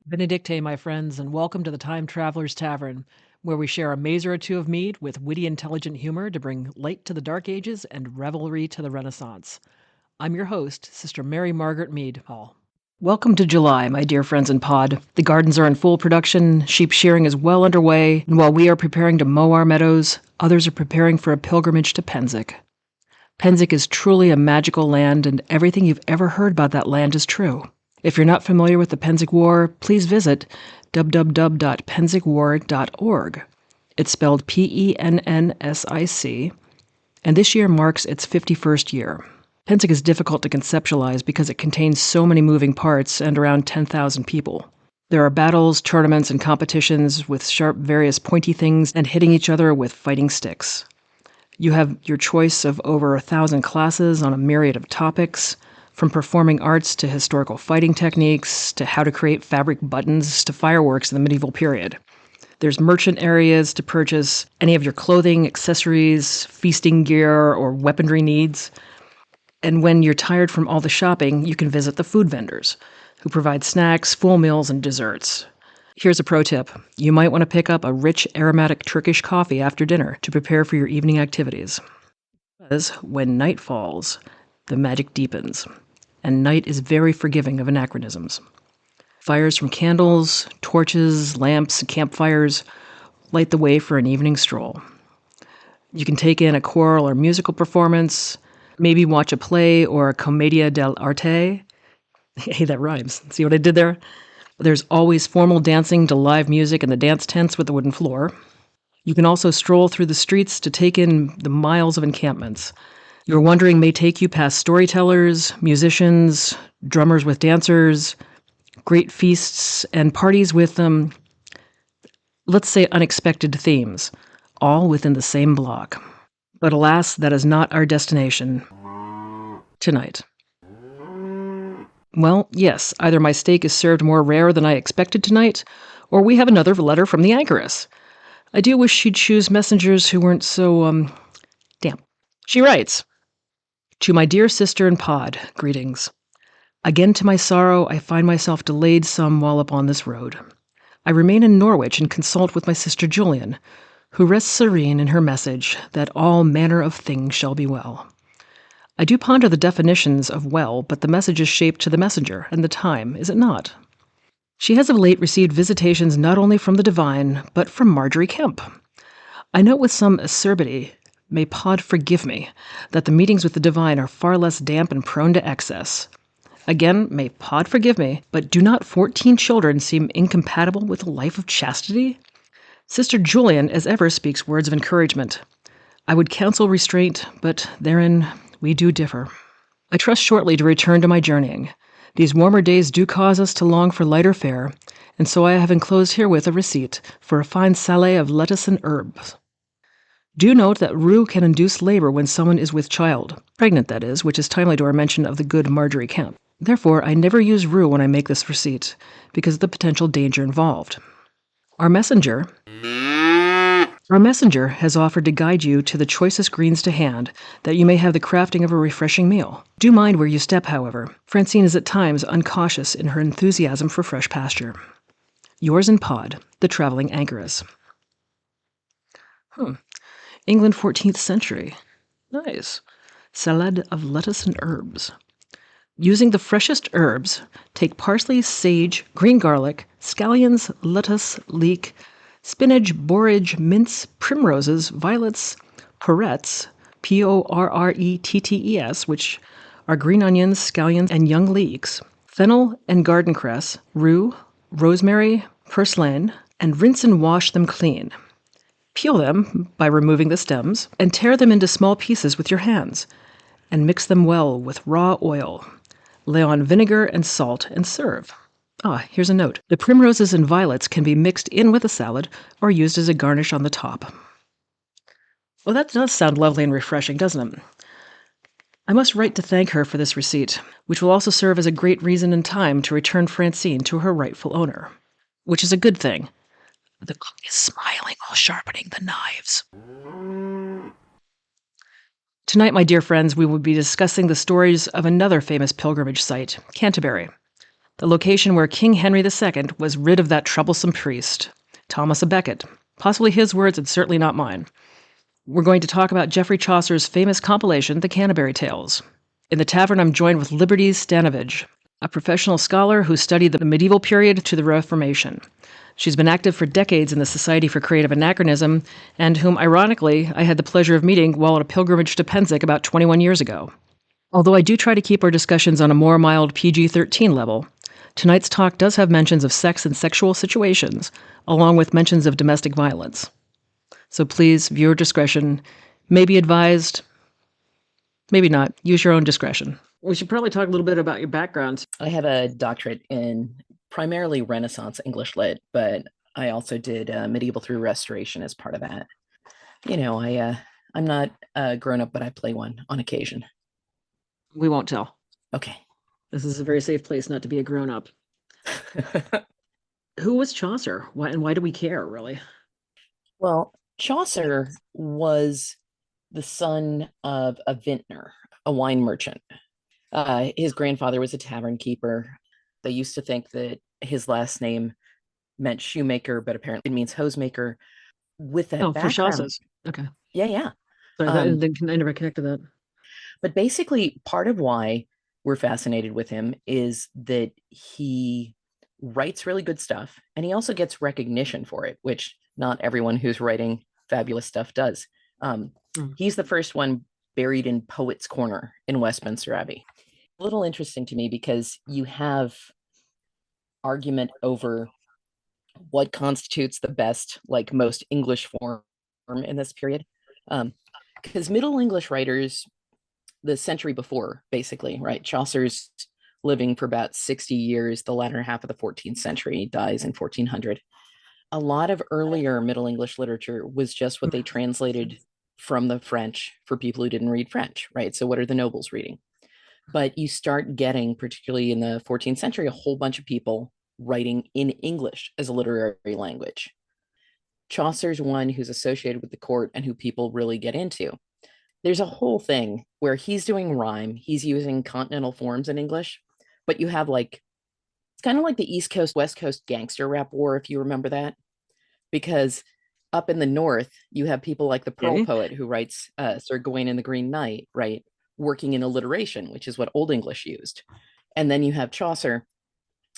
Benedicte, my friends, and welcome to the Time Traveler's Tavern, where we share a mazer or two of mead with witty, intelligent humor to bring light to the Dark Ages and revelry to the Renaissance. I'm your host, Sister Mary Margaret Mead Hall. Welcome to July, my dear friends in pod. The gardens are in full production, sheep shearing is well underway, and while we are preparing to mow our meadows, others are preparing for a pilgrimage to Pennsic. Pennsic is truly a magical land, and everything you've ever heard about that land is true. If you're not familiar with the Pennsic War, please visit www.pennsicwar.org. It's spelled Pennsic, and this year marks its 51st year. Pennsic is difficult to conceptualize because it contains so many moving parts and around 10,000 people. There are battles, tournaments, and competitions with sharp, various pointy things and hitting each other with fighting sticks. You have your choice of over 1,000 classes on a myriad of topics, from performing arts to historical fighting techniques, to how to create fabric buttons, to fireworks in the medieval period. There's merchant areas to purchase any of your clothing, accessories, feasting gear, or weaponry needs. And when you're tired from all the shopping, you can visit the food vendors, who provide snacks, full meals, and desserts. Here's a pro tip. You might want to pick up a rich, aromatic Turkish coffee after dinner to prepare for your evening activities. Because when night falls, the magic deepens, and night is very forgiving of anachronisms. Fires from candles, torches, lamps, and campfires light the way for an evening stroll. You can take in a choral or musical performance, maybe watch a play or a commedia dell'arte. Hey, that rhymes. See what I did there? There's always formal dancing to live music in the dance tents with the wooden floor. You can also stroll through the streets to take in the miles of encampments. Your wandering may take you past storytellers, musicians, drummers with dancers, great feasts, and parties with, let's say, unexpected themes, all within the same block. But alas, that is not our destination tonight. Well, yes, either my steak is served more rare than I expected tonight, or we have another letter from the anchoress. I do wish she'd choose messengers who weren't so, damp. She writes, "To my dear sister and pod, greetings. Again to my sorrow, I find myself delayed some while upon this road. I remain in Norwich and consult with my sister Julian, who rests serene in her message that all manner of things shall be well. I do ponder the definitions of well, but the message is shaped to the messenger and the time, is it not? She has of late received visitations not only from the divine, but from Marjorie Kemp. I note with some acerbity, may Pod forgive me, that the meetings with the divine are far less damp and prone to excess. Again, may Pod forgive me, but do not 14 children seem incompatible with a life of chastity? Sister Julian, as ever, speaks words of encouragement. I would counsel restraint, but therein we do differ. I trust shortly to return to my journeying. These warmer days do cause us to long for lighter fare, and so I have enclosed herewith a receipt for a fine salad of lettuce and herbs. Do note that rue can induce labor when someone is with child, pregnant that is, which is timely to our mention of the good Marjorie Kemp. Therefore, I never use rue when I make this receipt, because of the potential danger involved. Our messenger has offered to guide you to the choicest greens to hand, that you may have the crafting of a refreshing meal. Do mind where you step, however. Francine is at times uncautious in her enthusiasm for fresh pasture. Yours in pod, the traveling anchoress." England 14th century. Nice. Salad of lettuce and herbs. Using the freshest herbs, take parsley, sage, green garlic, scallions, lettuce, leek, spinach, borage, mince, primroses, violets, porrettes, porrettes, which are green onions, scallions, and young leeks, fennel and garden cress, rue, rosemary, purslane, and rinse and wash them clean. Peel them by removing the stems, and tear them into small pieces with your hands, and mix them well with raw oil. Lay on vinegar and salt and serve. Here's a note. The primroses and violets can be mixed in with a salad or used as a garnish on the top. Well, that does sound lovely and refreshing, doesn't it? I must write to thank her for this receipt, which will also serve as a great reason and time to return Francine to her rightful owner, which is a good thing. The cook is smiling while sharpening the knives. Tonight, my dear friends, we will be discussing the stories of another famous pilgrimage site, Canterbury. the location where King Henry II was rid of that troublesome priest, Thomas à Becket. Possibly his words and certainly not mine. We're going to talk about Geoffrey Chaucer's famous compilation, The Canterbury Tales. In the tavern, I'm joined with Liberty's Stanavage, a professional scholar who studied the medieval period to the Reformation. She's been active for decades in the Society for Creative Anachronism, and whom, ironically, I had the pleasure of meeting while on a pilgrimage to Penzic about 21 years ago. Although I do try to keep our discussions on a more mild PG-13 level, tonight's talk does have mentions of sex and sexual situations, along with mentions of domestic violence. So please, viewer discretion may be advised, maybe not. Use your own discretion. We should probably talk a little bit about your background. I have a doctorate in primarily Renaissance English Lit, but I also did medieval through Restoration as part of that. I'm not a grown up, but I play one on occasion. We won't tell. Okay. This is a very safe place not to be a grown up. Who was Chaucer? Why do we care, really? Well, Chaucer was the son of a vintner, a wine merchant. His grandfather was a tavern keeper. They used to think that his last name meant shoemaker, but apparently it means hosemaker. With that for Chaucer's. Okay. Yeah. Sorry, I never connected that. But basically, part of why we're fascinated with him is that he writes really good stuff, and he also gets recognition for it, which not everyone who's writing fabulous stuff does. He's the first one buried in Poets' Corner in Westminster Abbey. A little interesting to me because you have argument over what constitutes the best, like most English form in this period. Because Middle English writers, the century before, basically, right? Chaucer's living for about 60 years, the latter half of the 14th century, he dies in 1400. A lot of earlier Middle English literature was just what they translated from the French for people who didn't read French, right? So what are the nobles reading? But you start getting, particularly in the 14th century, a whole bunch of people writing in English as a literary language. Chaucer's one who's associated with the court and who people really get into. There's a whole thing where he's doing rhyme, he's using continental forms in English, but you have it's kind of like the East Coast, West Coast gangster rap war, if you remember that. Because up in the North, you have people like the Pearl Poet who writes Sir Gawain and the Green Knight, right? Working in alliteration, which is what Old English used. And then you have Chaucer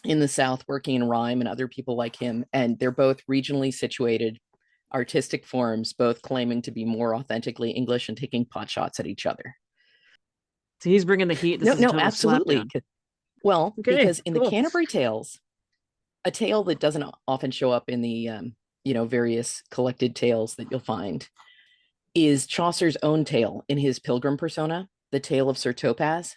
in the South working in rhyme and other people like him. And they're both regionally situated artistic forms, both claiming to be more authentically English and taking pot shots at each other. So he's bringing the heat. No, absolutely. Well, because in the Canterbury Tales, a tale that doesn't often show up in the various collected tales that you'll find is Chaucer's own tale in his pilgrim persona, the Tale of Sir Topaz,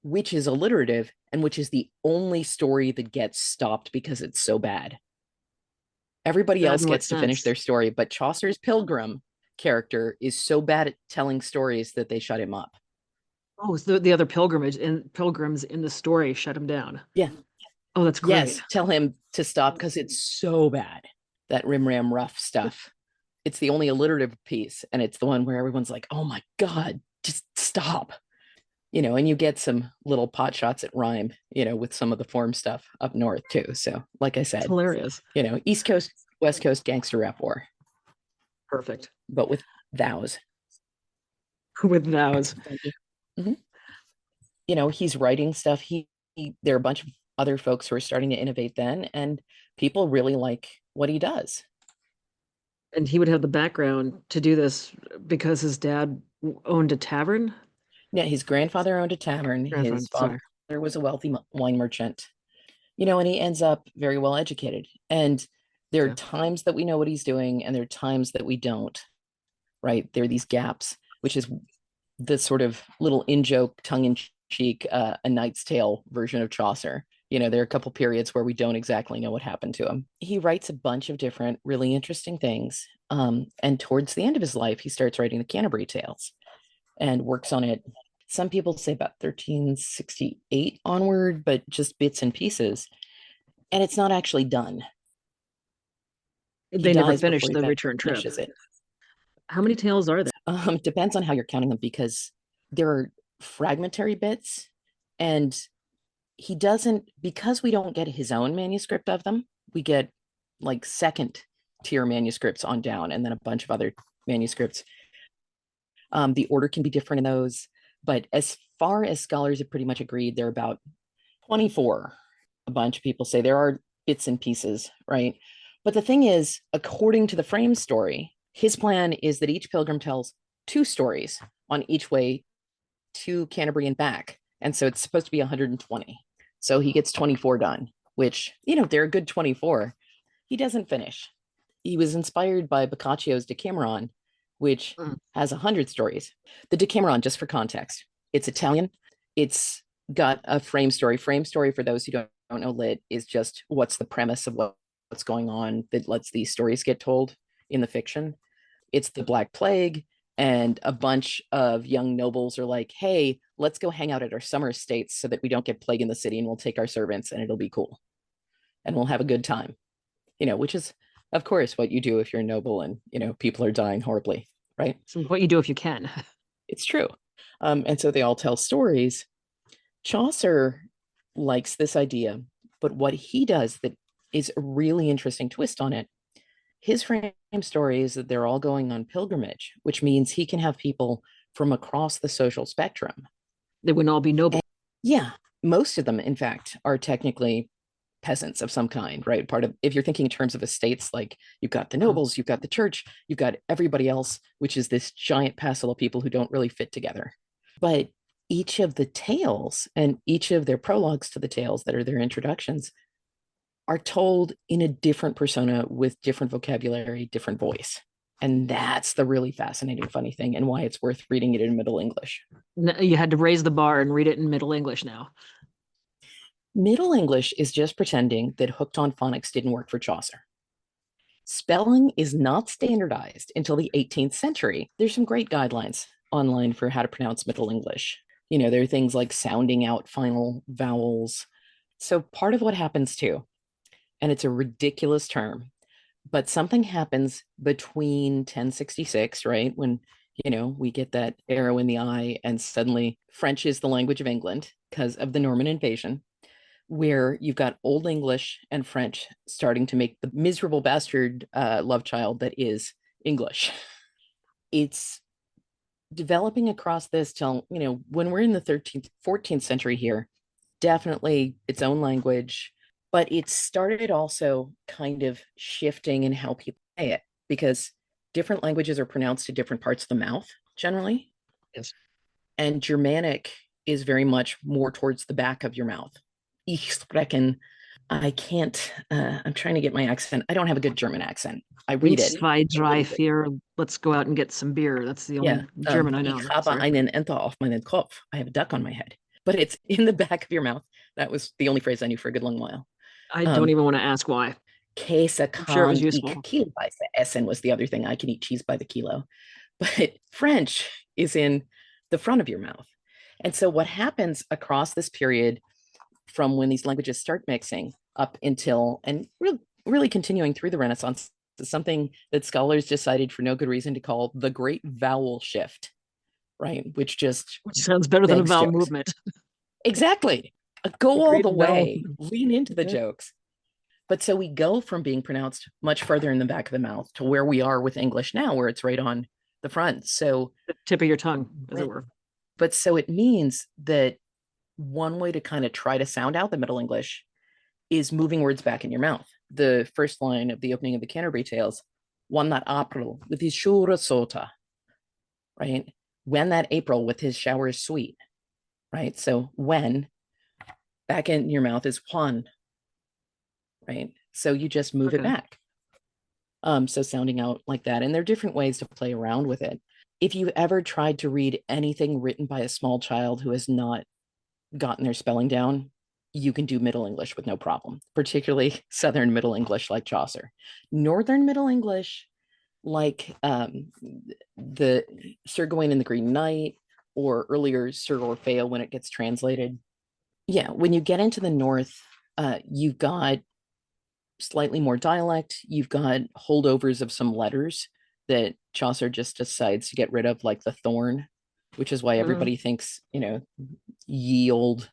which is alliterative and which is the only story that gets stopped because it's so bad. Everybody else gets to finish their story, but Chaucer's pilgrim character is so bad at telling stories that they shut him up. Oh, so the other pilgrims in the story shut him down. Yeah. Oh, that's great. Yes, tell him to stop because it's so bad, that rim ram rough stuff. It's the only alliterative piece, and it's the one where everyone's like, oh my God, just stop. And you get some little pot shots at rhyme, with some of the form stuff up north too. So, like I said, it's hilarious. East Coast, West Coast gangster rap war. Perfect. But with thous. With thous. Mm-hmm. He's writing stuff. There are a bunch of other folks who are starting to innovate then, and people really like what he does. And he would have the background to do this because his dad owned a tavern? Yeah, his grandfather owned a tavern. His father was a wealthy wine merchant. And he ends up very well educated. And there are times that we know what he's doing, and there are times that we don't, right? There are these gaps, which is the sort of little in-joke, tongue-in-cheek, A Knight's Tale version of Chaucer. There are a couple periods where we don't exactly know what happened to him. He writes a bunch of different, really interesting things. And towards the end of his life, he starts writing the Canterbury Tales and works on it. Some people say about 1368 onward, but just bits and pieces. And it's not actually done. They never finished the return trip. It. How many tales are there? Depends on how you're counting them, because there are fragmentary bits, and he doesn't, because we don't get his own manuscript of them, we get like second tier manuscripts on down, and then a bunch of other manuscripts. The order can be different in those, but as far as scholars have pretty much agreed, they're about 24. A bunch of people say there are bits and pieces, right? But the thing is, according to the frame story, his plan is that each pilgrim tells two stories on each way to Canterbury and back. And so it's supposed to be 120. So he gets 24 done, which, they're a good 24. He doesn't finish. He was inspired by Boccaccio's Decameron, which has 100 stories. The Decameron, just for context, it's Italian. It's got a frame story. Frame story, for those who don't know lit, is just what's the premise of what's going on that lets these stories get told in the fiction. It's the Black Plague, and a bunch of young nobles are like, hey, let's go hang out at our summer estates so that we don't get plague in the city, and we'll take our servants and it'll be cool. And we'll have a good time, which is, of course, what you do if you're a noble and, people are dying horribly, right? So what you do if you can. It's true. And so they all tell stories. Chaucer likes this idea, but what he does that is a really interesting twist on it, his frame story is that they're all going on pilgrimage, which means he can have people from across the social spectrum. They wouldn't all be noble. And yeah, most of them, in fact, are technically peasants of some kind, right? Part of, if you're thinking in terms of estates, like you've got the nobles, you've got the church, you've got everybody else, which is this giant passel of people who don't really fit together. But each of the tales and each of their prologues to the tales that are their introductions are told in a different persona with different vocabulary, different voice. And that's the really fascinating, funny thing, and why it's worth reading it in Middle English. You had to raise the bar and read it in Middle English now. Middle English is just pretending that hooked on phonics didn't work for Chaucer. Spelling is not standardized until the 18th century. There's some great guidelines online for how to pronounce Middle English. There are things like sounding out final vowels. So part of what happens too, and it's a ridiculous term, but something happens between 1066, right? When, we get that arrow in the eye and suddenly French is the language of England because of the Norman invasion, where you've got Old English and French starting to make the miserable bastard love child that is English. It's developing across this till, when we're in the 13th, 14th century here, definitely its own language, but it started also kind of shifting in how people say it, because different languages are pronounced to different parts of the mouth generally. Yes. And Germanic is very much more towards the back of your mouth. Ich sprechen. I can't, I'm trying to get my accent. I don't have a good German accent. I read it. Zwei, drei, vier, let's go out and get some beer. That's the only German I know. Ich habe einen Enter auf meinen Kopf. I have a duck on my head. But it's in the back of your mouth. That was the only phrase I knew for a good long while. I don't even want to ask why. Käse kann sure it was useful. ich Kielweise essen was the other thing. I can eat cheese by the kilo. But French is in the front of your mouth. And so what happens across this period from when these languages start mixing up until, and really continuing through the Renaissance, is something that scholars decided for no good reason to call the Great Vowel Shift, right? Which sounds better than a vowel movement. Exactly. Go all the way, lean into the jokes. But so we go from being pronounced much further in the back of the mouth to where we are with English now, where it's right on the front. So the tip of your tongue, as it were. But so it means that one way to kind of try to sound out the Middle English is moving words back in your mouth. The first line of the opening of the Canterbury Tales, one that April with his shura sota, right? When that April with his showers sweet, right? So when back in your mouth is Juan, right? So you just move it back. So sounding out like that. And there are different ways to play around with it. If you ever tried to read anything written by a small child who has not gotten their spelling down, you can do Middle English with no problem, particularly Southern Middle English like Chaucer. Northern Middle English, like the Sir Gawain and the Green Knight, or earlier Sir Orfeo when it gets translated. Yeah, when you get into the North, you've got slightly more dialect. You've got holdovers of some letters that Chaucer just decides to get rid of, like the thorn, which is why everybody thinks, ye old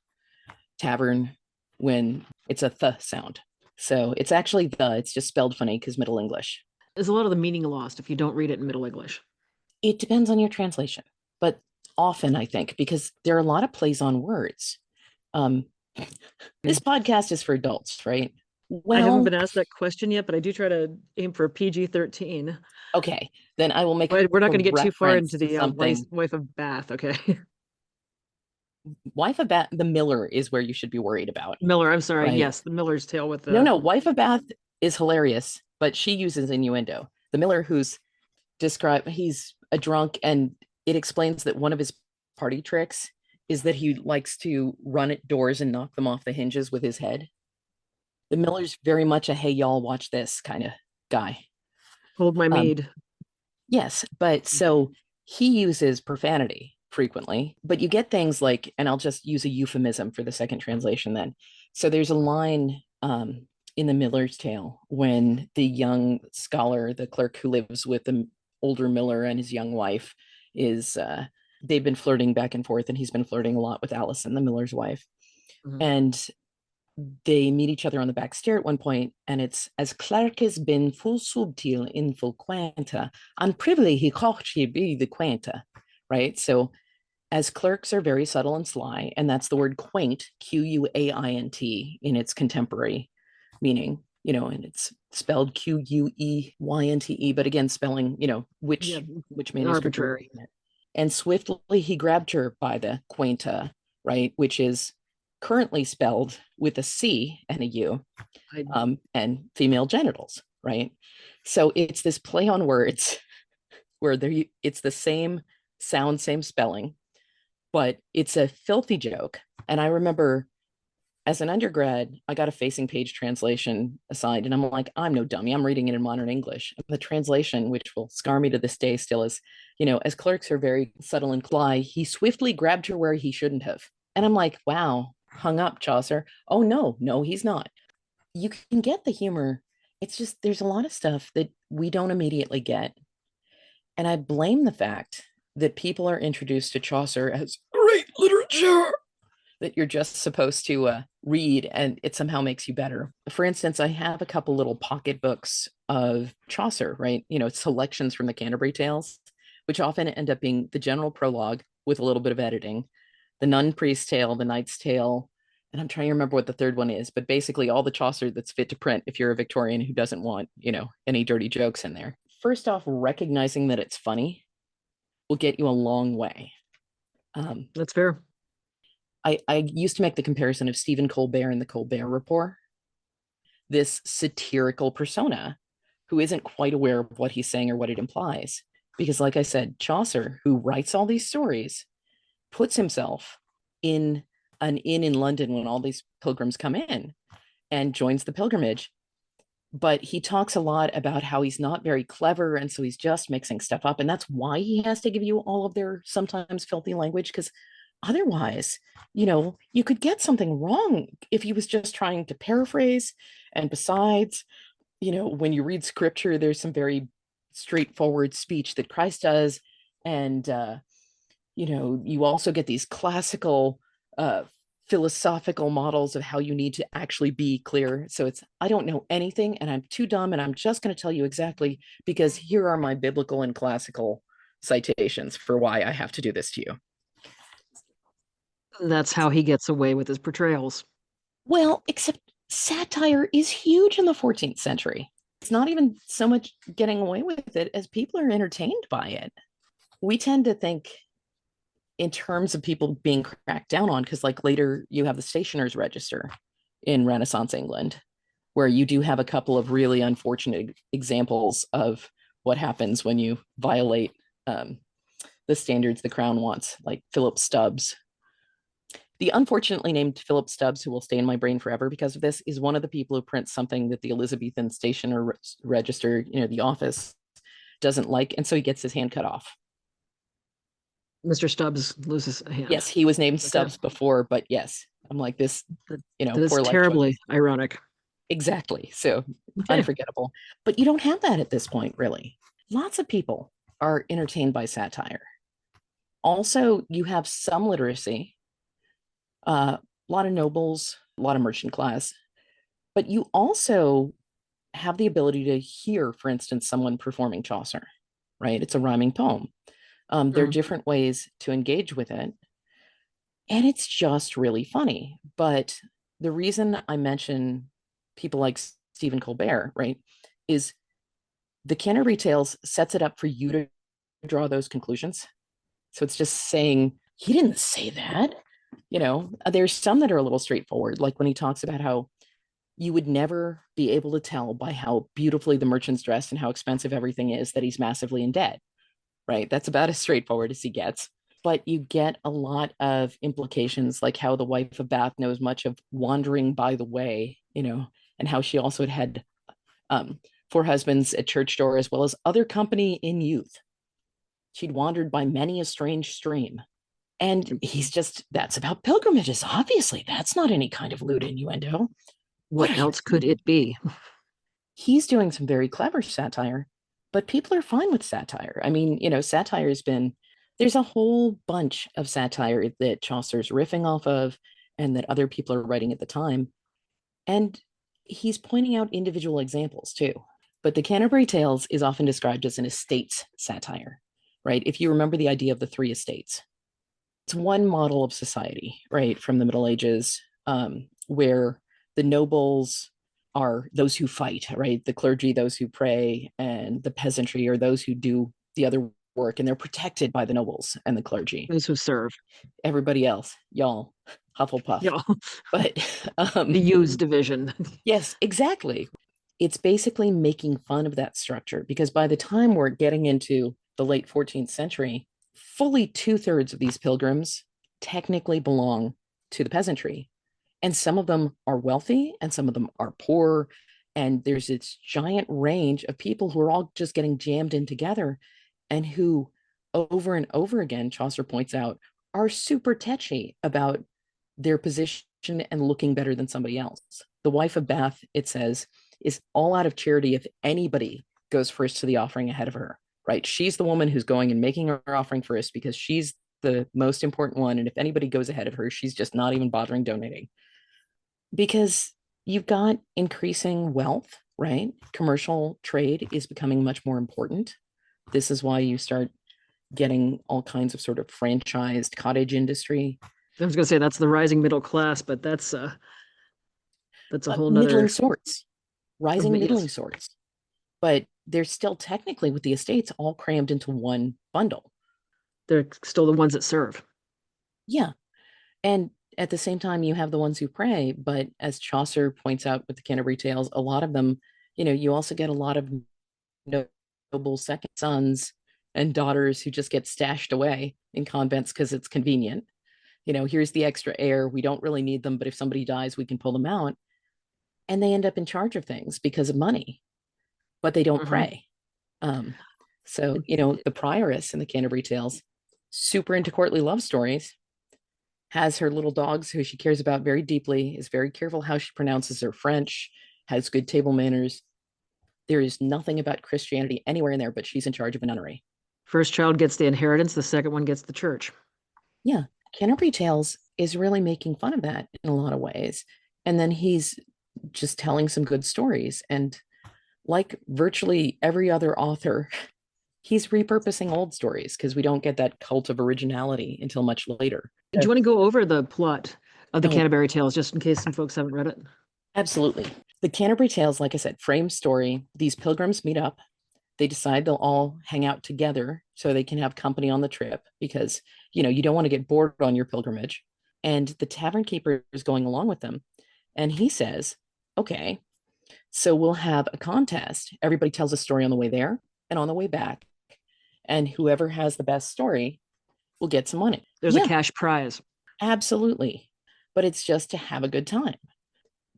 tavern when it's a th sound. So it's actually it's just spelled funny because Middle English. There's a lot of the meaning lost if you don't read it in Middle English. It depends on your translation, but often I think because there are a lot of plays on words. Um, this podcast is for adults, right? I haven't Well, been asked that question yet, but I do try to aim for a PG-13. okay, then I will make But we're not a going to get too far reference into to the something. wife of Bath, okay? Wife of Bath, the Miller is where you should be worried about, Miller, I'm sorry. right? Yes, the Miller's Tale with No, the. no, Wife of Bath is hilarious, but she uses innuendo. The Miller who's described, he's a drunk, and it explains that one of his party tricks is that he likes to run at doors and knock them off the hinges with his head. The Miller's very much a hey y'all watch this kind of guy. Hold my Um, mead. yes, but so he uses profanity frequently, but you get things like, and I'll just use a euphemism for the second translation then. So there's a line in the Miller's Tale when the young scholar, the clerk who lives with the older Miller and his young wife, is they've been flirting back and forth, and he's been flirting a lot with Allison, the Miller's wife. Mhm. And they meet each other on the back stair at one point, and it's as clerkes bin full subtil in full quanta, and privily he cochi be the quanta, right? So as clerks are very subtle and sly, and that's the word quaint, Quaint, in its contemporary meaning, and it's spelled Queynte, but again, spelling, Yeah, which manuscript you're arbitrary. reading it. And swiftly he grabbed her by the quainta, right, which is currently spelled with a C and a U, I, and female genitals, right? So it's this play on words where it's the same sound, same spelling, but it's a filthy joke. And I remember as an undergrad, I got a facing page translation assigned, and I'm like, I'm no dummy. I'm reading it in modern English. And the translation, which will scar me to this day, still is, as clerks are very subtle and sly, he swiftly grabbed her where he shouldn't have. And I'm like, wow, hung up, Chaucer. Oh, no, no, he's not. You can get the humor. It's just, there's a lot of stuff that we don't immediately get. And I blame the fact that people are introduced to Chaucer as great literature that you're just supposed to read, and it somehow makes you better. For instance, I have a couple little pocket books of Chaucer, right? Selections from the Canterbury Tales, which often end up being the general prologue with a little bit of editing, the Nun Priest's Tale, the Knight's Tale, and I'm trying to remember what the third one is, but basically all the Chaucer that's fit to print if you're a Victorian who doesn't want, any dirty jokes in there. First off, recognizing that it's funny will get you a long way. that's fair. I used to make the comparison of Stephen Colbert and the Colbert Report, this satirical persona who isn't quite aware of what he's saying or what it implies. Because, like I said, Chaucer, who writes all these stories, puts himself in an inn in London when all these pilgrims come in and joins the pilgrimage. But he talks a lot about how he's not very clever, and so he's just mixing stuff up. And that's why he has to give you all of their sometimes filthy language, because otherwise, you could get something wrong if he was just trying to paraphrase. And besides, when you read scripture, there's some very straightforward speech that Christ does. And, you also get these classical philosophical models of how you need to actually be clear. So it's, I don't know anything and I'm too dumb and I'm just going to tell you exactly because here are my biblical and classical citations for why I have to do this to you. That's how he gets away with his portrayals. Well, except satire is huge in the 14th century. It's not even so much getting away with it as people are entertained by it. We tend to think in terms of people being cracked down on, because like later you have the stationer's register in Renaissance England, where you do have a couple of really unfortunate examples of what happens when you violate the standards the crown wants, like Philip Stubbs. The unfortunately named Philip Stubbs, who will stay in my brain forever because of this, is one of the people who prints something that the Elizabethan stationer register, the office, doesn't like, and so he gets his hand cut off. Mr. Stubbs loses a hand. Yes, he was named Okay. Stubbs before, but yes, I'm like this, That is poor life terribly choice. ironic. Exactly. So Okay. unforgettable. But you don't have that at this point, really. Lots of people are entertained by satire. Also, you have some literacy, a lot of nobles, a lot of merchant class, but you also have the ability to hear, for instance, someone performing Chaucer, right? It's a rhyming poem. There are Mm. different ways to engage with it, and it's just really funny. But the reason I mention people like Stephen Colbert, right, is the Canterbury Tales sets it up for you to draw those conclusions. So it's just saying, he didn't say that. There's some that are a little straightforward, like when he talks about how you would never be able to tell by how beautifully the merchant's dressed and how expensive everything is that he's massively in debt, right? That's about as straightforward as he gets. But you get a lot of implications, like how the wife of Bath knows much of wandering by the way, and how she also had um, four husbands at church door, as well as other company in youth. She'd wandered by many a strange stream. And he's just, that's about pilgrimages. Obviously, that's not any kind of lewd innuendo. What else could it be? He's doing some very clever satire, but people are fine with satire. I mean, satire has been, there's a whole bunch of satire that Chaucer's riffing off of and that other people are writing at the time. And he's pointing out individual examples too. But the Canterbury Tales is often described as an estates satire, right? If you remember the idea of the three estates, it's one model of society, right, from the Middle Ages, where the nobles are those who fight, right? The clergy, those who pray, and the peasantry are those who do the other work, and they're protected by the nobles and the clergy. Those who serve. Everybody else, y'all, Hufflepuff. Yeah. But The used division. yes, exactly. It's basically making fun of that structure because by the time we're getting into the late 14th century, fully 2/3 of these pilgrims technically belong to the peasantry. And some of them are wealthy and some of them are poor. And there's this giant range of people who are all just getting jammed in together and who, over and over again, Chaucer points out, are super tetchy about their position and looking better than somebody else. The wife of Bath, it says, is all out of charity if anybody goes first to the offering ahead of her, right? She's the woman who's going and making her offering first because she's the most important one. And if anybody goes ahead of her, she's just not even bothering donating. Because you've got increasing wealth, right? Commercial trade is becoming much more important. This is why you start getting all kinds of sort of franchised cottage industry. I was going to say that's the rising middle class, but that's a whole Middling nother. sorts, rising middling Yes, sorts. But they're still technically with the estates all crammed into one bundle. they're still the ones that serve. Yeah. And at the same time, you have the ones who pray. But as Chaucer points out with the Canterbury Tales, a lot of them, you also get a lot of noble second sons and daughters who just get stashed away in convents because it's convenient. Here's the extra heir. We don't really need them, but if somebody dies, we can pull them out. And they end up in charge of things because of money, but they don't Mm-hmm. pray. Um, so, the prioress in the Canterbury Tales, super into courtly love stories, has her little dogs who she cares about very deeply, is very careful how she pronounces her French, has good table manners. There is nothing about Christianity anywhere in there, but she's in charge of a nunnery. First child gets the inheritance, the second one gets the church. Yeah. Canterbury Tales is really making fun of that in a lot of ways. And then he's just telling some good stories. And like virtually every other author, he's repurposing old stories because we don't get that cult of originality until much later. Do you want to go over the plot of the Oh, Canterbury Tales, just in case some folks haven't read it? absolutely. The Canterbury Tales, like I said, frame story. These pilgrims meet up. They decide they'll all hang out together so they can have company on the trip because, you don't want to get bored on your pilgrimage. And the tavern keeper is going along with them. And he says, okay, so we'll have a contest. Everybody tells a story on the way there and on the way back. And whoever has the best story will get some money. There's a Yeah, cash prize. absolutely. But it's just to have a good time.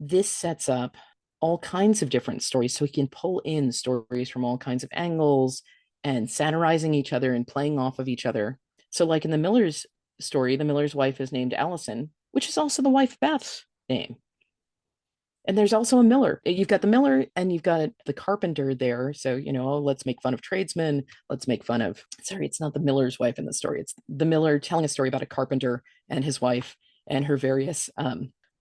This sets up all kinds of different stories so he can pull in stories from all kinds of angles and satirizing each other and playing off of each other. So, like in the Miller's story, the Miller's wife is named Allison, which is also the wife of Beth's name. And there's also a miller. You've got the miller and you've got the carpenter there. So, let's make fun of tradesmen. Let's make fun of, sorry, it's not the miller's wife in the story. It's the miller telling a story about a carpenter and his wife. and her various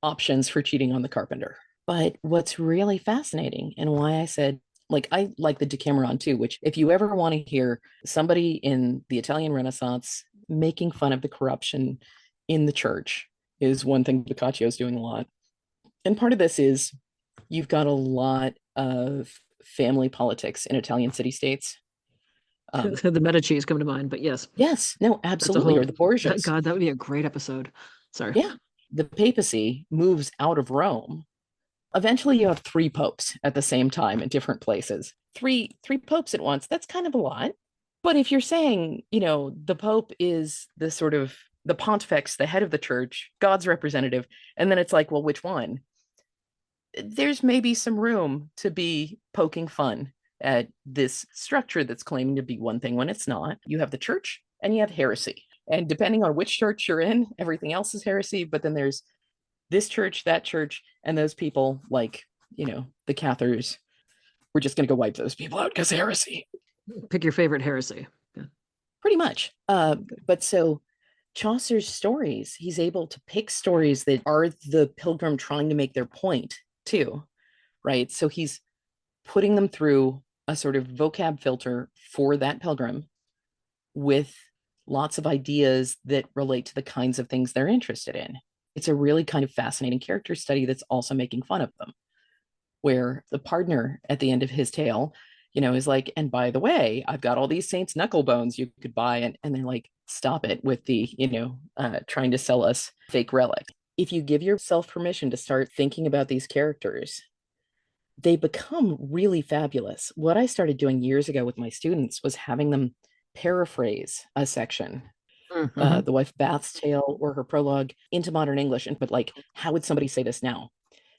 options for cheating on the carpenter. But what's really fascinating, and why I said, like, I like the Decameron too, which if you ever want to hear somebody in the Italian Renaissance making fun of the corruption in the church, is one thing Boccaccio is doing a lot. And part of this is you've got a lot of family politics in Italian city states. The Medicis come to mind, but yes. Yes, no, absolutely. Or the Borgias. God, that would be a great episode. Sorry. Yeah. The papacy moves out of Rome. Eventually you have three popes at the same time in different places. Three popes at once. That's kind of a lot. But if you're saying, the Pope is the sort of the pontifex, the head of the church, God's representative, and then it's like, well, which one? There's maybe some room to be poking fun at this structure that's claiming to be one thing when it's not. You have the church and you have heresy. And depending on which church you're in, everything else is heresy. But then there's this church, that church, and those people like, the Cathars. We're just going to go wipe those people out because heresy. Pick your favorite heresy. Yeah. Pretty much. But so Chaucer's stories, he's able to pick stories that are the pilgrim trying to make their point too, right? So he's putting them through a sort of vocab filter for that pilgrim with lots of ideas that relate to the kinds of things they're interested in. It's a really kind of fascinating character study that's also making fun of them, where the partner at the end of his tale, is like, and by the way, I've got all these saints' knuckle bones you could buy. And they're like, stop it with the, trying to sell us fake relics. If you give yourself permission to start thinking about these characters, they become really fabulous. What I started doing years ago with my students was having them paraphrase a section, the wife Bath's tale or her prologue into modern English. But like, how would somebody say this now?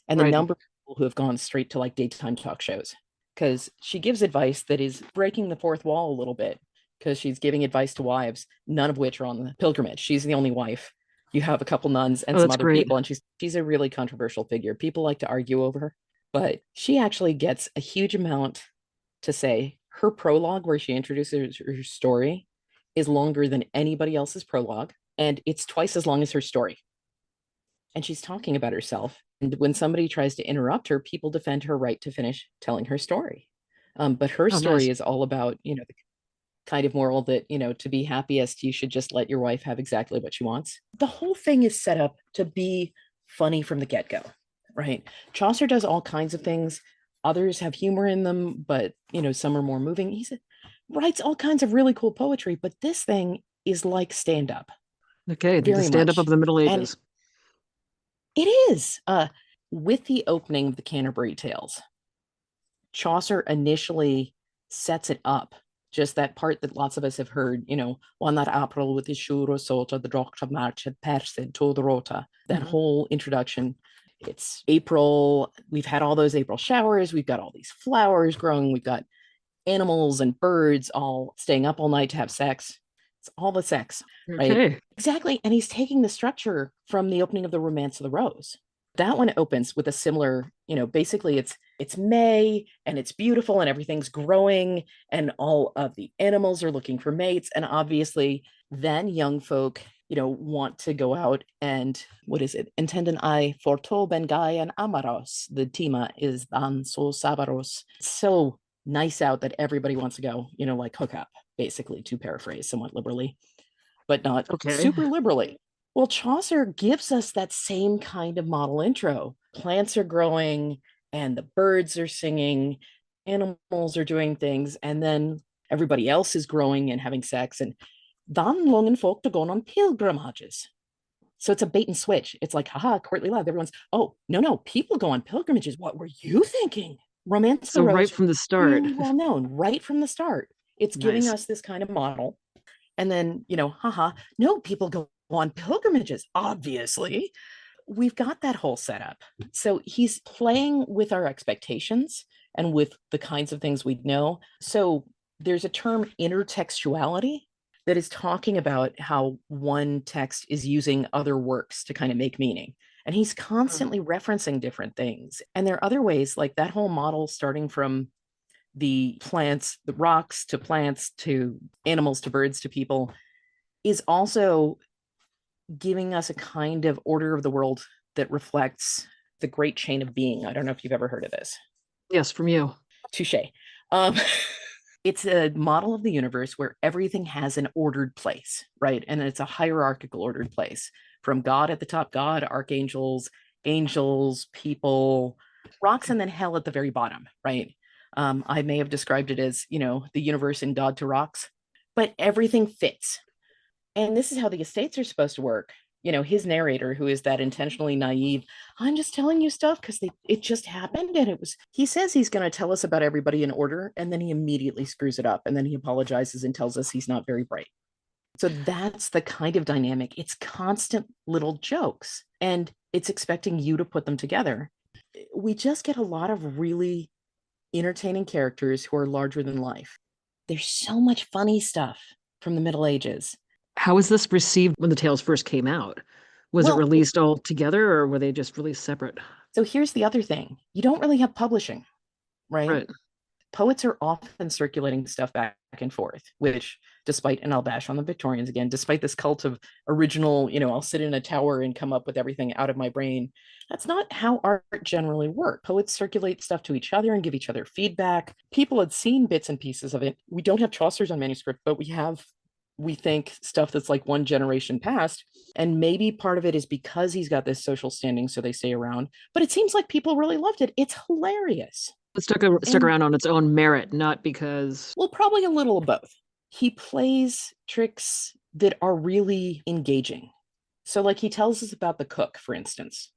And the number of people who have gone straight to like daytime talk shows, because she gives advice that is breaking the fourth wall a little bit, because she's giving advice to wives, none of which are on the pilgrimage. She's the only wife. You have a couple nuns and some other people, and she's a really controversial figure. People like to argue over her, but she actually gets a huge amount to say. Her prologue, where she introduces her story, is longer than anybody else's prologue, and it's twice as long as her story. And she's talking about herself. And when somebody tries to interrupt her, people defend her right to finish telling her story. But her story is all about, the kind of moral that, to be happiest, you should just let your wife have exactly what she wants. The whole thing is set up to be funny from the get-go, right? Chaucer does all kinds of things. Others have humor in them, but, some are more moving. He writes all kinds of really cool poetry, but this thing is like stand-up. Okay, the stand-up of the Middle Ages. And it is. With the opening of the Canterbury Tales, Chaucer initially sets it up, just that part that lots of us have heard, one that April with his shuro sota, the doctor march had perced to the rota, that whole introduction. It's April. We've had all those April showers. We've got all these flowers growing. We've got animals and birds all staying up all night to have sex. It's all the sex, right? Exactly. And he's taking the structure from the opening of the Romance of the Rose. That one opens with a similar, basically it's May and it's beautiful and everything's growing and all of the animals are looking for mates. And obviously then young folk, want to go out and Intendant I forto ben Guy and Amaros. The tema is dan so sabaros. So nice out that everybody wants to go, like hook up, basically, to paraphrase somewhat liberally, but not super liberally. Well, Chaucer gives us that same kind of model intro. Plants are growing and the birds are singing, animals are doing things, and then everybody else is growing and having sex. And dan longen folk to go on pilgrimages. So it's a bait and switch. It's like, haha, courtly love. Everyone's, oh, no, people go on pilgrimages. What were you thinking? Romance of the Rose, right from the start. really well known, right from the start. It's giving us this kind of model. And then, no, people go on pilgrimages, obviously. We've got that whole setup. So he's playing with our expectations and with the kinds of things we know. So there's a term, intertextuality, that is talking about how one text is using other works to kind of make meaning. And he's constantly referencing different things. And there are other ways, like that whole model starting from the plants, the rocks to plants to animals to birds to people, is also giving us a kind of order of the world that reflects the great chain of being. I don't know if you've ever heard of this. Yes, from you. Touche. Um, it's a model of the universe where everything has an ordered place, right? And it's a hierarchical ordered place, from God at the top, God, archangels, angels, people, rocks, and then hell at the very bottom, right? I may have described it as, the universe in God to rocks, but everything fits. And this is how the estates are supposed to work. His narrator, who is that intentionally naive, I'm just telling you stuff because it just happened. And he says he's going to tell us about everybody in order, and then he immediately screws it up. And then he apologizes and tells us he's not very bright. So that's the kind of dynamic. It's constant little jokes, and it's expecting you to put them together. We just get a lot of really entertaining characters who are larger than life. There's so much funny stuff from the Middle Ages. How was this received when the tales first came out? Was it Well, released all together or were they just released separate? so here's the other thing. You don't really have publishing, right? Right. Poets are often circulating stuff back and forth, which, despite, and I'll bash on the Victorians again, despite this cult of original, I'll sit in a tower and come up with everything out of my brain. That's not how art generally works. Poets circulate stuff to each other and give each other feedback. People had seen bits and pieces of it. We don't have Chaucer's on manuscript, but we think stuff that's like one generation past. And maybe part of it is because he's got this social standing, so they stay around. But it seems like people really loved it. It's hilarious. It stuck And around on its own merit, not because. well, probably a little of both. He plays tricks that are really engaging. So, like, he tells us about the cook, for instance,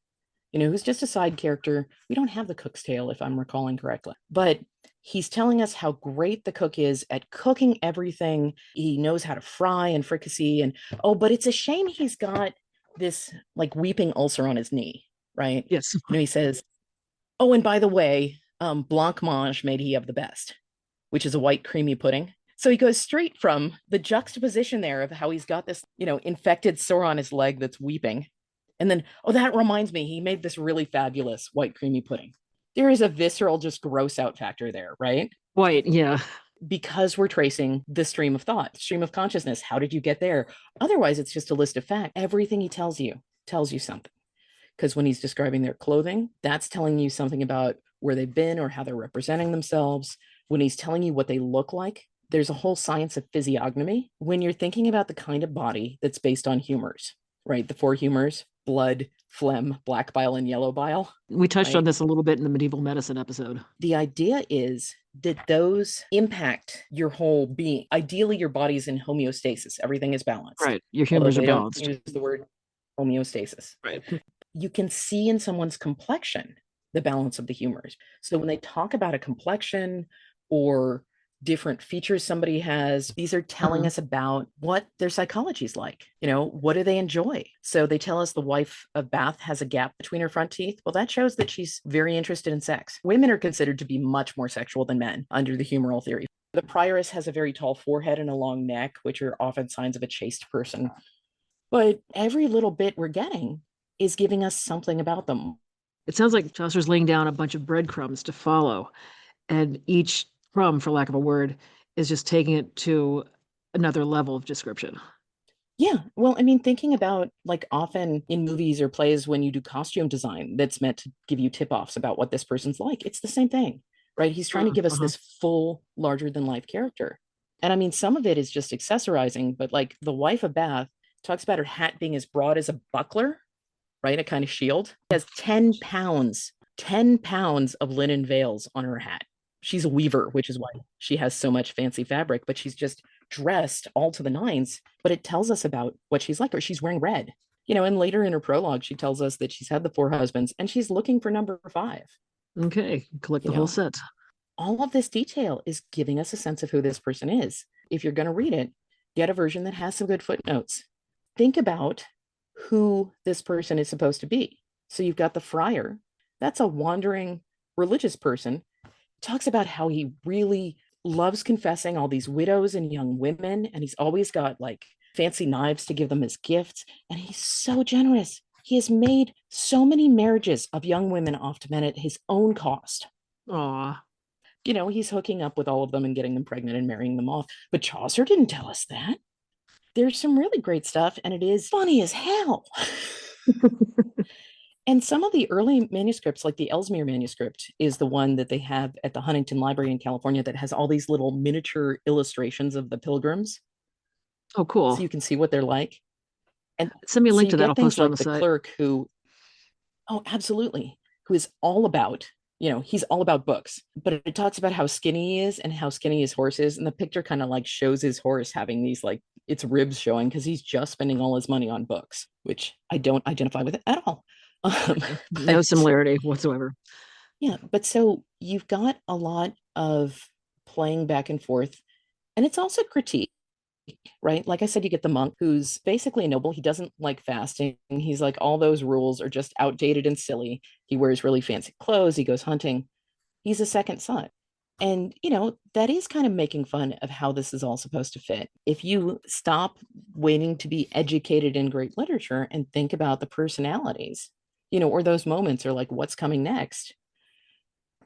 who's just a side character. We don't have the cook's tale, if I'm recalling correctly, but he's telling us how great the cook is at cooking everything. He knows how to fry and fricassee, and oh, but it's a shame he's got this like weeping ulcer on his knee, right? Yes. He says, oh, and by the way, blancmange made he of the best, which is a white creamy pudding. So he goes straight from the juxtaposition there of how he's got this, infected sore on his leg that's weeping. And then, oh, that reminds me, he made this really fabulous white creamy pudding. There is a visceral, just gross out factor there, right? White, yeah. Because we're tracing the stream of thought, stream of consciousness. How did you get there? Otherwise, it's just a list of facts. Everything he tells you something. Because when he's describing their clothing, that's telling you something about where they've been or how they're representing themselves. When he's telling you what they look like, there's a whole science of physiognomy. When you're thinking about the kind of body that's based on humors, right? The four humors: blood, phlegm, black bile, and yellow bile. We touched right? on this a little bit in the medieval medicine episode. The idea is that those impact your whole being. Ideally, your body's in homeostasis. Everything is balanced. Right. Your Although humors are they don't balanced. use the word homeostasis. Right. You can see in someone's complexion the balance of the humors. So when they talk about a complexion or different features somebody has, these are telling us about what their psychology is like. What do they enjoy? So they tell us the wife of Bath has a gap between her front teeth. Well, that shows that she's very interested in sex. Women are considered to be much more sexual than men under the humoral theory. The prioress has a very tall forehead and a long neck, which are often signs of a chaste person. But every little bit we're getting is giving us something about them. It sounds like Chaucer's laying down a bunch of breadcrumbs to follow, and each crumb, for lack of a word, is just taking it to another level of description. Yeah. Well, thinking about like often in movies or plays when you do costume design that's meant to give you tip offs about what this person's like, it's the same thing, right? He's trying to give us this full, larger than life character. And some of it is just accessorizing, but like the wife of Bath talks about her hat being as broad as a buckler, right? A kind of shield. She has 10 pounds of linen veils on her hat. She's a weaver, which is why she has so much fancy fabric, but she's just dressed all to the nines. But it tells us about what she's like, or she's wearing red. And later in her prologue, she tells us that she's had the 4 husbands and she's looking for number 5. Okay, collect the whole set. All of this detail is giving us a sense of who this person is. If you're going to read it, get a version that has some good footnotes. Think about who this person is supposed to be. So you've got the friar. That's a wandering religious person. Talks about how he really loves confessing all these widows and young women, and he's always got like fancy knives to give them as gifts, and he's so generous. He has made so many marriages of young women off to men at his own cost. Aw. He's hooking up with all of them and getting them pregnant and marrying them off. But Chaucer didn't tell us that. There's some really great stuff, and it is funny as hell. And some of the early manuscripts, like the Ellesmere manuscript, is the one that they have at the Huntington Library in California that has all these little miniature illustrations of the pilgrims. Oh, cool. So you can see what they're like. And Send me a so link you to that. get I'll post things it on like the the site. clerk who, oh, absolutely, who is all about, he's all about books, but it talks about how skinny he is and how skinny his horse is. And the picture kind of like shows his horse having these like its ribs showing because he's just spending all his money on books, which I don't identify with at all. No But similarity whatsoever. yeah, but so you've got a lot of playing back and forth, and it's also critique, right? Like I said, you get the monk who's basically a noble. He doesn't like fasting. He's like, all those rules are just outdated and silly. He wears really fancy clothes. He goes hunting. He's a second son. And, that is kind of making fun of how this is all supposed to fit. If you stop waiting to be educated in great literature and think about the personalities, or those moments or like what's coming next.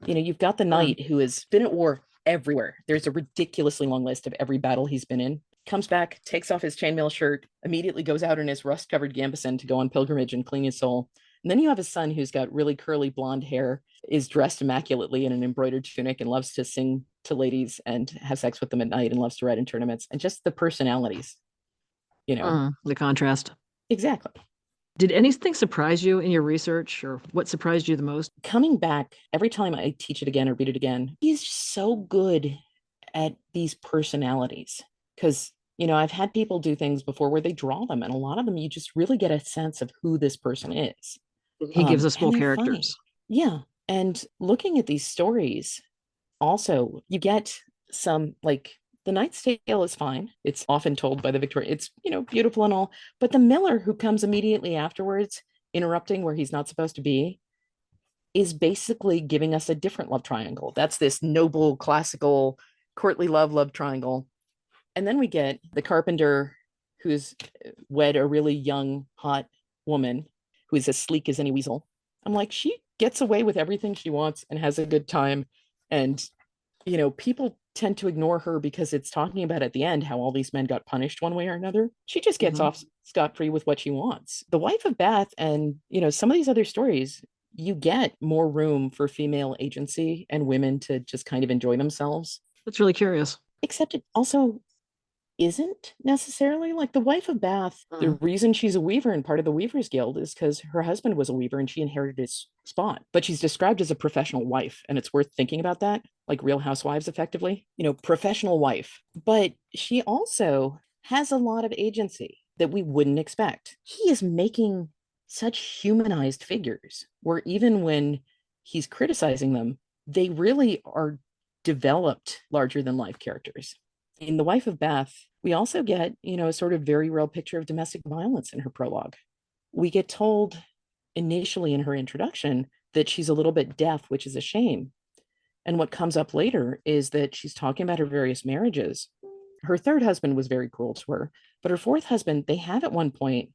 You've got the Mm. knight who has been at war everywhere. There's a ridiculously long list of every battle he's been in. Comes back, takes off his chainmail shirt, immediately goes out in his rust-covered gambeson to go on pilgrimage and clean his soul. And then you have his son who's got really curly blonde hair, is dressed immaculately in an embroidered tunic, and loves to sing to ladies and have sex with them at night and loves to ride in tournaments. And just the personalities, you know. The contrast. Exactly. Did anything surprise you in your research, or what surprised you the most? Coming back, every time I teach it again or read it again, he's so good at these personalities. Because, I've had people do things before where they draw them, and a lot of them you just really get a sense of who this person is. He gives us And full they're characters. funny. Yeah. And looking at these stories, also, you get some like the Knight's Tale is fine. It's often told by the Victorian, it's, beautiful and all. But the Miller who comes immediately afterwards, interrupting where he's not supposed to be, is basically giving us a different love triangle. That's this noble, classical, courtly love triangle. And then we get the carpenter who's wed a really young, hot woman who is as sleek as any weasel. I'm like, she gets away with everything she wants and has a good time. And, people tend to ignore her because it's talking about at the end how all these men got punished one way or another. She just gets Mhm. off scot free with what she wants. The Wife of Bath and, some of these other stories, you get more room for female agency and women to just kind of enjoy themselves. That's really curious. Except it also isn't necessarily like the Wife of Bath. The Mm. reason she's a weaver and part of the Weavers Guild is because her husband was a weaver and she inherited his spot. But she's described as a professional wife, and it's worth thinking about that, like Real Housewives, effectively. Professional wife. But she also has a lot of agency that we wouldn't expect. He is making such humanized figures where even when he's criticizing them, they really are developed larger than life characters. In The Wife of Bath, we also get, a sort of very real picture of domestic violence in her prologue. We get told initially in her introduction that she's a little bit deaf, which is a shame. And what comes up later is that she's talking about her various marriages. Her third husband was very cruel to her, but her fourth husband, they have at one point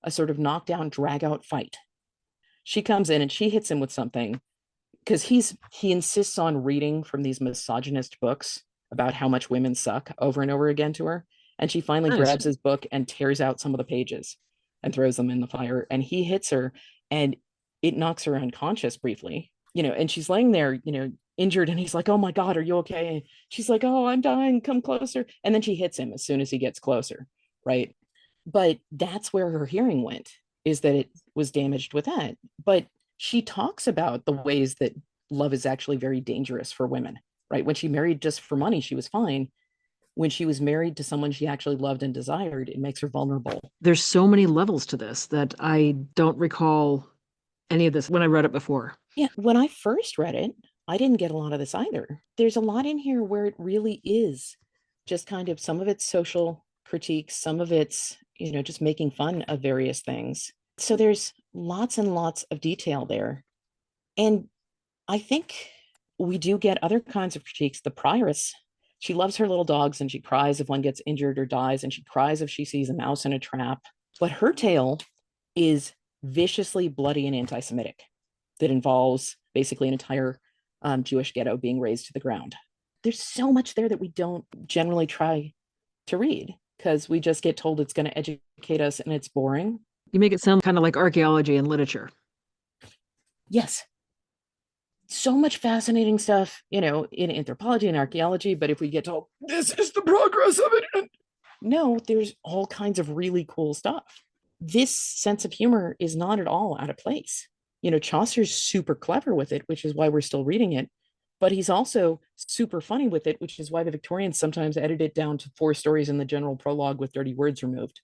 a sort of knockdown, drag out fight. She comes in and she hits him with something because he insists on reading from these misogynist books about how much women suck over and over again to her. And she finally Nice. grabs his book and tears out some of the pages and throws them in the fire. And he hits her and it knocks her unconscious briefly, and she's laying there, injured. And he's like, "Oh my God, are you okay?" And she's like, "Oh, I'm dying. Come closer." And then she hits him as soon as he gets closer. Right. But that's where her hearing went, is that it was damaged with that. But she talks about the ways that love is actually very dangerous for women, right? When she married just for money, she was fine. When she was married to someone she actually loved and desired, it makes her vulnerable. There's so many levels to this that I don't recall any of this when I read it before. Yeah, when I first read it, I didn't get a lot of this either. There's a lot in here where it really is just kind of some of it's social critiques, some of it's, just making fun of various things. So there's lots and lots of detail there. And I think we do get other kinds of critiques. The prioress, she loves her little dogs and she cries if one gets injured or dies, and she cries if she sees a mouse in a trap. But her tale is viciously bloody and anti Semitic, that involves basically an entire Jewish ghetto being razed to the ground. There's so much there that we don't generally try to read. because we just get told it's going to educate us and it's boring. You make it sound kind of like archaeology and literature. Yes, so much fascinating stuff, in anthropology and archaeology. But if we get told this is the progress of it, no, there's all kinds of really cool stuff. This sense of humor is not at all out of place. Chaucer's super clever with it, which is why we're still reading it. But he's also super funny with it, which is why the Victorians sometimes edit it down to 4 stories in the general prologue with dirty words removed.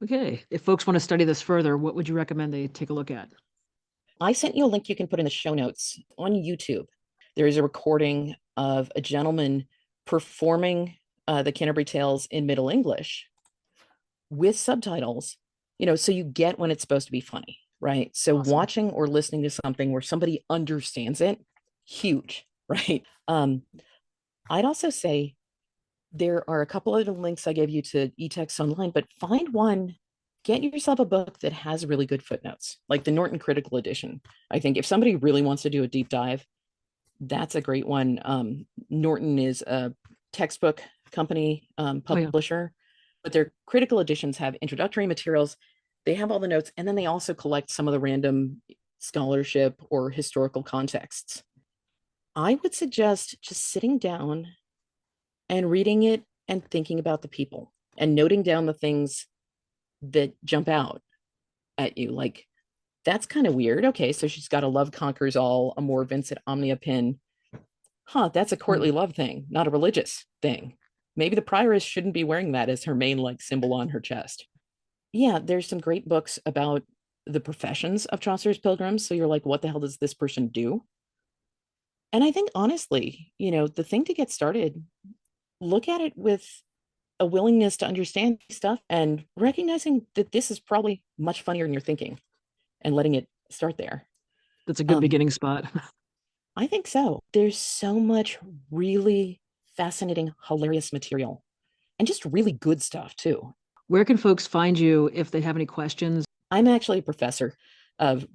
Okay. If folks want to study this further, what would you recommend they take a look at? I sent you a link you can put in the show notes on YouTube. There is a recording of a gentleman performing the Canterbury Tales in Middle English with subtitles, so you get when it's supposed to be funny, right? So Awesome. Watching or listening to something where somebody understands it, huge, right? I'd also say there are a couple of links I gave you to e-text online, but find one, get yourself a book that has really good footnotes, like the Norton Critical Edition. I think if somebody really wants to do a deep dive, that's a great one. Norton is a textbook company, publisher, but their critical editions have introductory materials. They have all the notes, and then they also collect some of the random scholarship or historical contexts. I would suggest just sitting down and reading it and thinking about the people and noting down the things that jump out at you. Like, that's kind of weird. Okay, so she's got a love conquers all, Amor Vincit Omnia pin. That's a courtly love thing, not a religious thing. Maybe the prioress shouldn't be wearing that as her main like symbol on her chest. Yeah, there's some great books about the professions of Chaucer's pilgrims. So you're like, what the hell does this person do? And I think honestly, the thing to get started, look at it with a willingness to understand stuff and recognizing that this is probably much funnier than you're thinking and letting it start there. That's a good beginning spot. I think so. There's so much really fascinating, hilarious material and just really good stuff too. Where can folks find you if they have any questions? I'm actually a professor of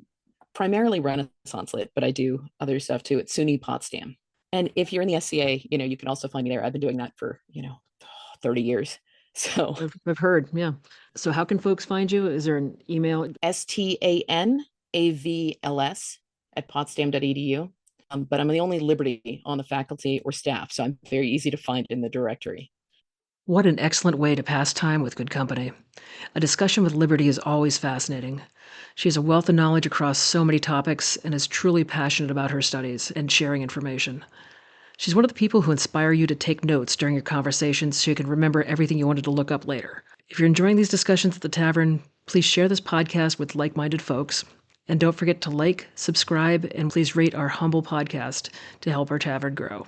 primarily Renaissance lit, but I do other stuff too at SUNY Potsdam. And if you're in the SCA, you can also find me there. I've been doing that for, 30 years. So I've heard, yeah. So how can folks find you? Is there an email? STANAVLS at potsdam.edu. But I'm the only Liberty on the faculty or staff, so I'm very easy to find in the directory. What an excellent way to pass time with good company. A discussion with Liberty is always fascinating. She has a wealth of knowledge across so many topics and is truly passionate about her studies and sharing information. She's one of the people who inspire you to take notes during your conversations so you can remember everything you wanted to look up later. If you're enjoying these discussions at the Tavern, please share this podcast with like-minded folks. And don't forget to like, subscribe, and please rate our humble podcast to help our Tavern grow.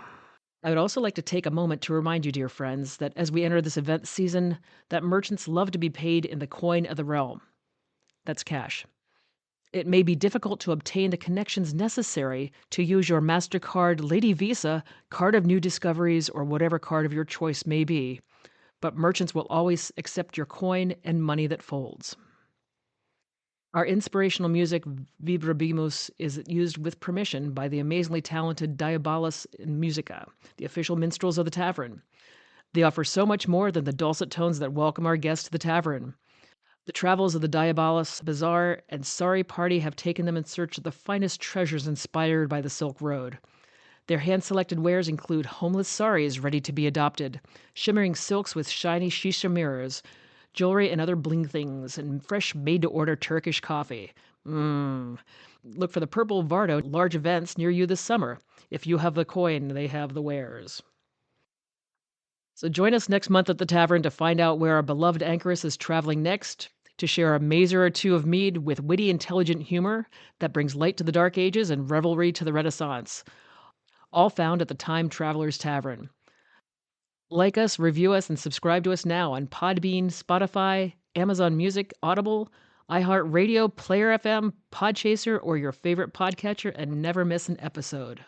I would also like to take a moment to remind you, dear friends, that as we enter this event season, that merchants love to be paid in the coin of the realm. That's cash. It may be difficult to obtain the connections necessary to use your MasterCard Lady Visa, card of new discoveries, or whatever card of your choice may be, but merchants will always accept your coin and money that folds. Our inspirational music, Vibrabimus, is used with permission by the amazingly talented Diabolis in Musica, the official minstrels of the Tavern. They offer so much more than the dulcet tones that welcome our guests to the Tavern. The travels of the Diabolis Bazaar and Sorry Party have taken them in search of the finest treasures inspired by the Silk Road. Their hand-selected wares include homeless saris ready to be adopted, shimmering silks with shiny shisha mirrors, jewelry and other bling things, and fresh made-to-order Turkish coffee. Look for the Purple Vardo large events near you this summer. If you have the coin, they have the wares. So join us next month at the Tavern to find out where our beloved anchoress is traveling next, to share a mazer or two of mead with witty, intelligent humor that brings light to the Dark Ages and revelry to the Renaissance. All found at the Time Traveler's Tavern. Like us, review us, and subscribe to us now on Podbean, Spotify, Amazon Music, Audible, iHeartRadio, Player FM, Podchaser, or your favorite podcatcher, and never miss an episode.